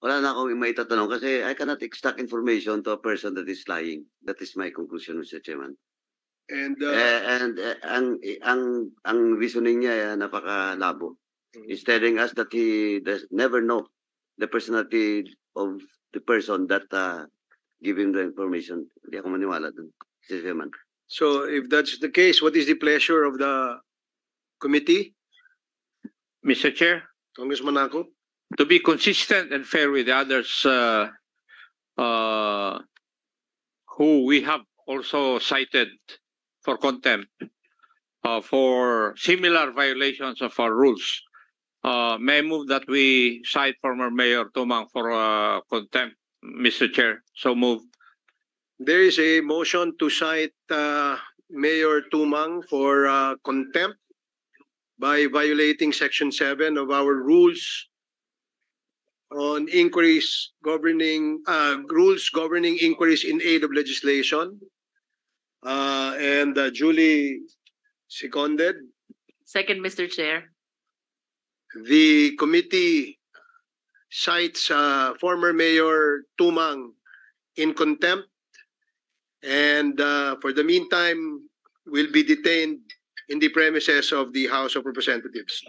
Wala na akong maitatanong kasi I cannot extract information to a person that is lying. That is my conclusion, Mr. Chairman. And Ang reasoning niya napakalabo. He's telling us that he does never know the personality of the person that give him the information. Hindi ako maniwala dun, Mr. Chairman. so if that's the case, what is the pleasure of the committee? Mr. Chair, Congressman Ako? to be consistent and fair with the others who we have also cited for contempt for similar violations of our rules, may I move that we cite former Mayor Tumang for contempt, Mr. Chair. So move. There is a motion to cite Mayor Tumang for contempt by violating Section 7 of our rules on inquiries governing rules governing inquiries in aid of legislation, and duly seconded. Second, Mr. Chair. The committee cites former Mayor Tumang in contempt, and for the meantime will be detained in the premises of the House of Representatives.